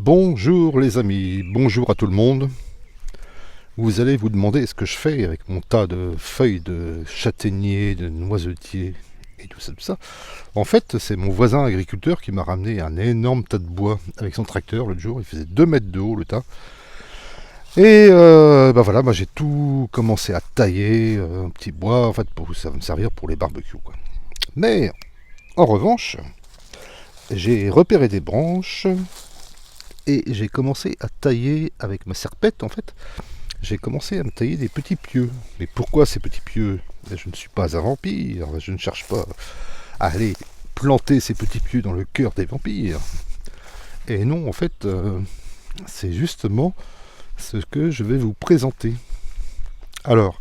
Bonjour les amis, bonjour à tout le monde. Vous allez vous demander ce que je fais avec mon tas de feuilles de châtaignier, de noisetier et tout ça, tout ça. En fait, c'est mon voisin agriculteur qui m'a ramené un énorme tas de bois avec son tracteur l'autre jour. Il faisait 2 mètres de haut le tas. Et bah voilà, j'ai tout commencé à tailler, un petit bois, en fait, ça va me servir pour les barbecues, quoi. Mais en revanche, j'ai repéré des branches et j'ai commencé à tailler avec ma serpette, en fait. J'ai commencé à me tailler des petits pieux. Mais pourquoi ces petits pieux? Je ne suis pas un vampire, je ne cherche pas à aller planter ces petits pieux dans le cœur des vampires. Et non, en fait, c'est justement ce que je vais vous présenter. Alors,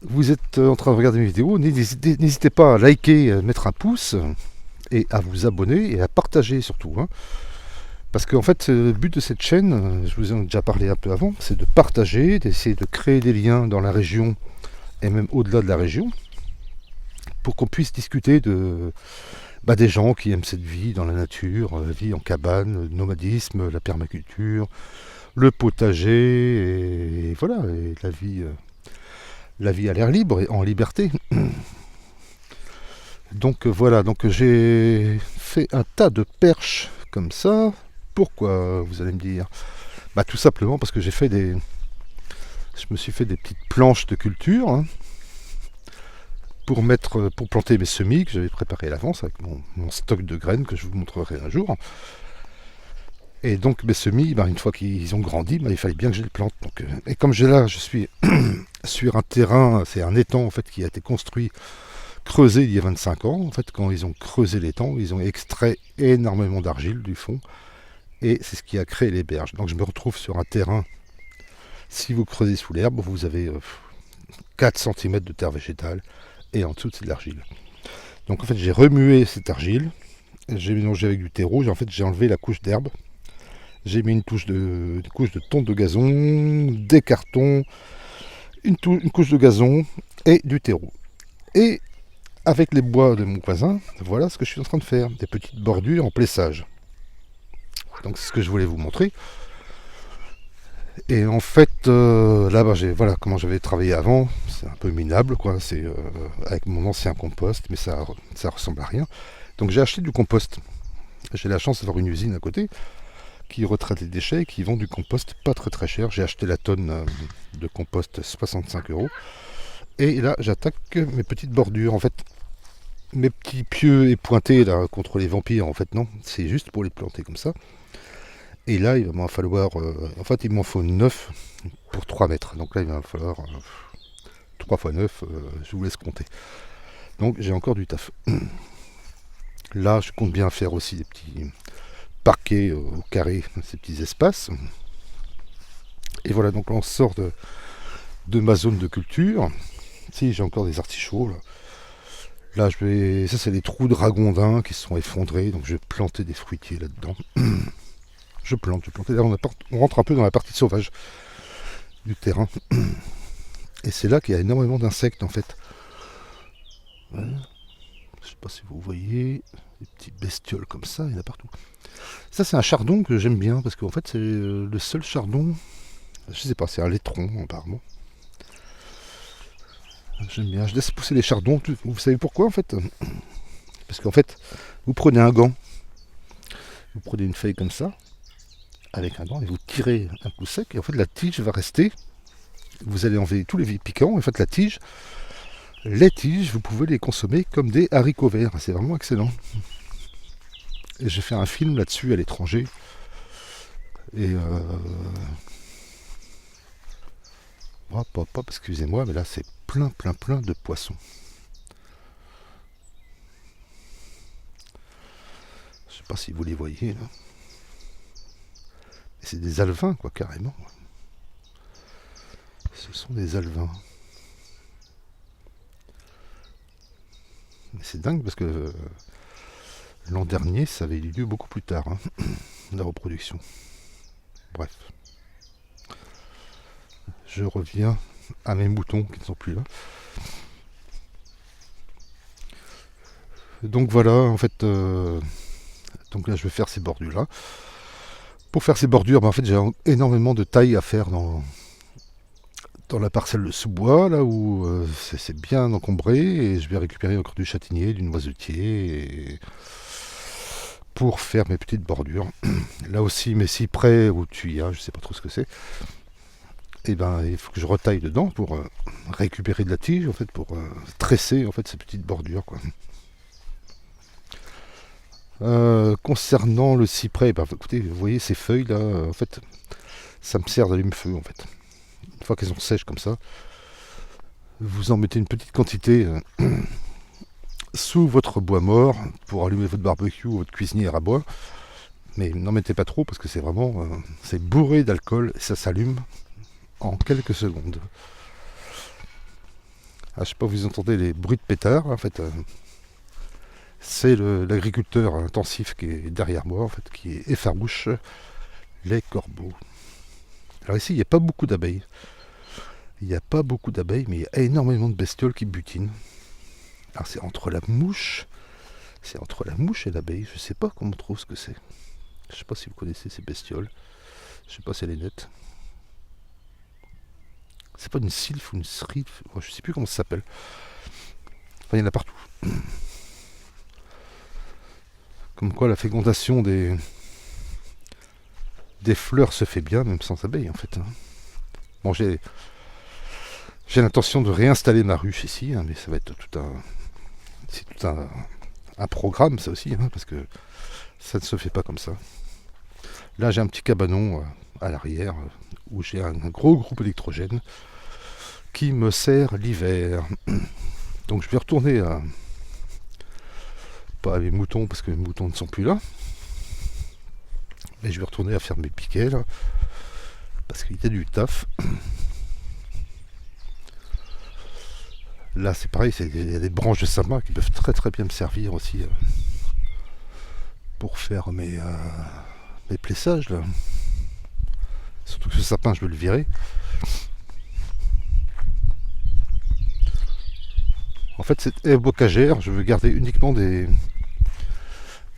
vous êtes en train de regarder mes vidéos, n'hésitez pas à liker, à mettre un pouce, et à vous abonner, et à partager surtout, hein. Parce qu'en fait, le but de cette chaîne, je vous en ai déjà parlé un peu avant, c'est de partager, d'essayer de créer des liens dans la région et même au-delà de la région, pour qu'on puisse discuter des gens qui aiment cette vie dans la nature, la vie en cabane, le nomadisme, la permaculture, le potager, et voilà, et la vie à l'air libre et en liberté. Donc voilà, donc j'ai fait un tas de perches comme ça. Pourquoi, vous allez me dire? Tout simplement parce que je me suis fait des petites planches de culture, hein, pour planter mes semis que j'avais préparés à l'avance avec mon stock de graines que je vous montrerai un jour. Et donc mes semis, une fois qu'ils ont grandi, il fallait bien que je les plante. Donc, et comme je suis sur un terrain, c'est un étang en fait qui a été construit, creusé il y a 25 ans. En fait, quand ils ont creusé l'étang, ils ont extrait énormément d'argile du fond. Et c'est ce qui a créé les berges. Donc je me retrouve sur un terrain. Si vous creusez sous l'herbe, vous avez 4 cm de terre végétale. Et en dessous, c'est de l'argile. Donc en fait, j'ai remué cette argile. J'ai mélangé avec du terreau. En fait, j'ai enlevé la couche d'herbe. J'ai mis une couche de tonte de gazon, des cartons, une couche de gazon et du terreau. Et avec les bois de mon voisin, voilà ce que je suis en train de faire. Des petites bordures en plessage. Donc c'est ce que je voulais vous montrer. Et en fait, là, voilà comment j'avais travaillé avant. C'est un peu minable, quoi. C'est avec mon ancien compost, mais ça ressemble à rien. Donc j'ai acheté du compost. J'ai la chance d'avoir une usine à côté qui retraite les déchets et qui vend du compost pas très très cher. J'ai acheté la tonne de compost 65 euros. Et là, j'attaque mes petites bordures. En fait, mes petits pieux épointés là contre les vampires, en fait, non. C'est juste pour les planter comme ça. Et là, il va m'en falloir... en fait, il m'en faut 9 pour 3 mètres. Donc là, il va me falloir 3 fois 9, je vous laisse compter. Donc j'ai encore du taf. Là, je compte bien faire aussi des petits parquets au carré, ces petits espaces. Et voilà, donc là, on sort de ma zone de culture. Si, j'ai encore des artichauts, là. Là, ça, c'est les trous de ragondins qui se sont effondrés. Donc je vais planter des fruitiers là-dedans. Je plante. Et là, on rentre un peu dans la partie sauvage du terrain. Et c'est là qu'il y a énormément d'insectes, en fait. Voilà. Je ne sais pas si vous voyez des petites bestioles comme ça, il y en a partout. Ça, c'est un chardon que j'aime bien, parce qu'en fait, c'est le seul chardon. Je sais pas, c'est un laitron, apparemment. J'aime bien. Je laisse pousser les chardons. Vous savez pourquoi, en fait? Parce qu'en fait, vous prenez un gant, vous prenez une feuille comme ça, avec un gant, et vous tirez un coup sec, et en fait, la tige va rester. Vous allez enlever tous les piquants, et en fait, les tiges, vous pouvez les consommer comme des haricots verts. C'est vraiment excellent. Et j'ai fait un film là-dessus à l'étranger. Et excusez-moi, mais là c'est plein de poissons. Je sais pas si vous les voyez là. Et c'est des alevins, quoi, carrément. Ce sont des alevins. Mais c'est dingue parce que l'an dernier, ça avait eu lieu beaucoup plus tard, hein, la reproduction. Bref. Je reviens à mes moutons qui ne sont plus là. Donc voilà, en fait, donc là je vais faire ces bordures là. Pour faire ces bordures, en fait j'ai énormément de taille à faire dans la parcelle de sous-bois, là où c'est bien encombré, et je vais récupérer encore du châtaignier, du noisetier, pour faire mes petites bordures. Là aussi mes cyprès ou tuyas, je sais pas trop ce que c'est, et ben il faut que je retaille dedans pour récupérer de la tige, en fait, pour tresser en fait ces petites bordures, quoi. Concernant le cyprès, ben, écoutez, vous voyez ces feuilles là, en fait, ça me sert d'allume-feu, en fait. Une fois qu'elles sont sèches comme ça, vous en mettez une petite quantité sous votre bois mort pour allumer votre barbecue ou votre cuisinière à bois. Mais n'en mettez pas trop parce que c'est vraiment c'est bourré d'alcool et ça s'allume en quelques secondes. Je sais pas, vous entendez les bruits de pétard, en fait. C'est l'agriculteur intensif qui est derrière moi, en fait, qui effarouche les corbeaux. Alors ici, il n'y a pas beaucoup d'abeilles. Il n'y a pas beaucoup d'abeilles, mais il y a énormément de bestioles qui butinent. Alors c'est entre la mouche et l'abeille. Je ne sais pas comment on trouve ce que c'est. Je ne sais pas si vous connaissez ces bestioles. Je ne sais pas si elle est nette. C'est pas une sylphe ou une sylphe. Je ne sais plus comment ça s'appelle. Enfin, il y en a partout. Comme quoi la fécondation des fleurs se fait bien, même sans abeilles, en fait. Bon, j'ai l'intention de réinstaller ma ruche ici, mais ça va être tout un programme, ça aussi, parce que ça ne se fait pas comme ça. Là, j'ai un petit cabanon à l'arrière où j'ai un gros groupe électrogène qui me sert l'hiver. Donc je vais retourner pas à mes moutons parce que mes moutons ne sont plus là, mais je vais retourner à faire mes piquets là, parce qu'il y a du taf. Là c'est pareil, il y a des branches de sapin qui peuvent très très bien me servir aussi pour faire mes plessages là. Surtout que ce sapin je veux le virer. En fait cette haie bocagère, je veux garder uniquement des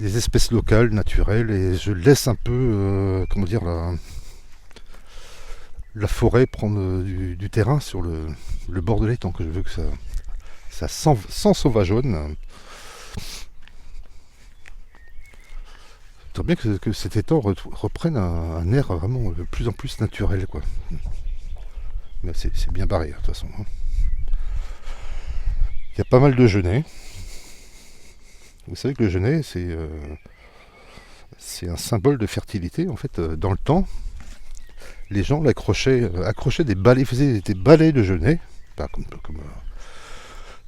espèces locales, naturelles, et je laisse un peu comment dire la forêt prendre du terrain sur le bord de l'étang, que je veux que ça sans sauvageonne. J'aimerais bien que cet étang reprenne un air vraiment de plus en plus naturel, quoi. Mais c'est bien barré, de toute façon. Il y a pas mal de genêts. Vous savez que le genêt, c'est un symbole de fertilité, en fait. Dans le temps, les gens accrochaient des balais, faisaient des balais de genêt, pas comme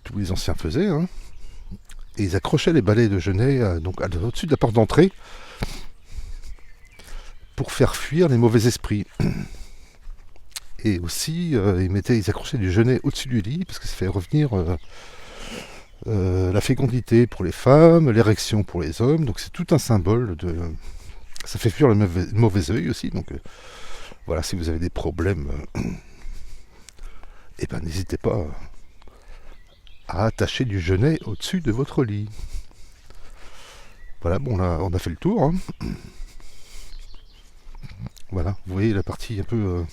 tous les anciens faisaient, et ils accrochaient les balais de genêt donc au-dessus de la porte d'entrée pour faire fuir les mauvais esprits. Et aussi, ils accrochaient du genêt au-dessus du lit parce que ça fait revenir la fécondité pour les femmes, l'érection pour les hommes. Donc c'est tout un symbole ça fait fuir le mauvais œil aussi. Donc voilà, si vous avez des problèmes, n'hésitez pas à attacher du genêt au-dessus de votre lit. Voilà, bon, là, on a fait le tour. Voilà, vous voyez la partie un peu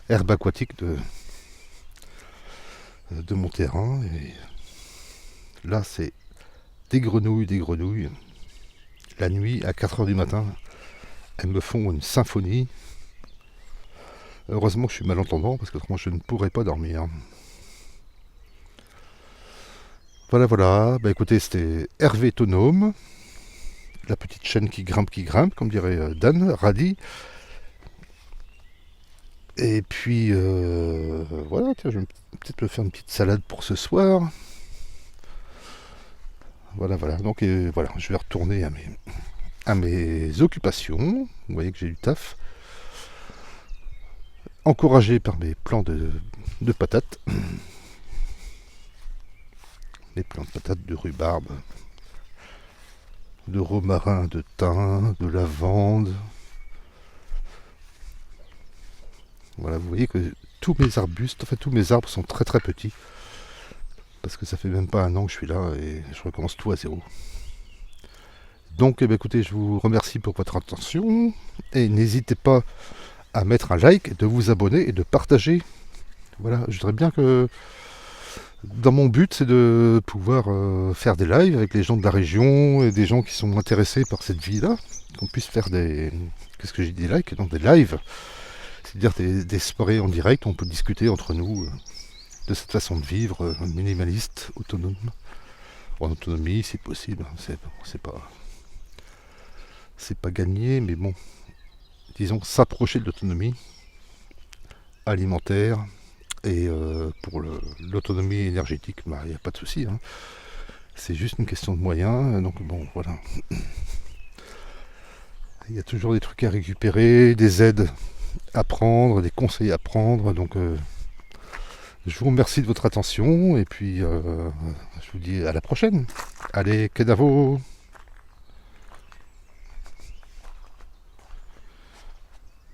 herbe aquatique de mon terrain. Et là, c'est des grenouilles. La nuit, à 4h du matin, elles me font une symphonie. Heureusement que je suis malentendant, parce que autrement je ne pourrais pas dormir. Voilà. Écoutez, c'était Hervé Tonome, la petite chaîne qui grimpe, comme dirait Dan Radi. Et puis, voilà, tiens, je vais peut-être me faire une petite salade pour ce soir. Voilà. Donc, voilà, je vais retourner à mes occupations. Vous voyez que j'ai du taf. Encouragé par mes plants de patates. Les plants de patates, de rhubarbe, de romarin, de thym, de lavande. Voilà, vous voyez que tous mes arbustes, tous mes arbres sont très très petits. Parce que ça fait même pas un an que je suis là et je recommence tout à zéro. Donc eh bien, écoutez, je vous remercie pour votre attention et n'hésitez pas à mettre un like, de vous abonner et de partager. Voilà, je voudrais bien que dans mon but c'est de pouvoir faire des lives avec les gens de la région et des gens qui sont intéressés par cette vie-là, qu'on puisse faire des... Qu'est-ce que j'ai dit, des likes? Non, des lives, c'est-à-dire des soirées en direct où on peut discuter entre nous de cette façon de vivre minimaliste, autonome. En autonomie, c'est possible, c'est pas gagné, mais bon, disons s'approcher de l'autonomie alimentaire et pour l'autonomie énergétique, il n'y a pas de souci, hein. C'est juste une question de moyens, donc bon, voilà. Il y a toujours des trucs à récupérer, des aides à prendre, des conseils à prendre, donc je vous remercie de votre attention et puis je vous dis à la prochaine. Allez, Kenavo!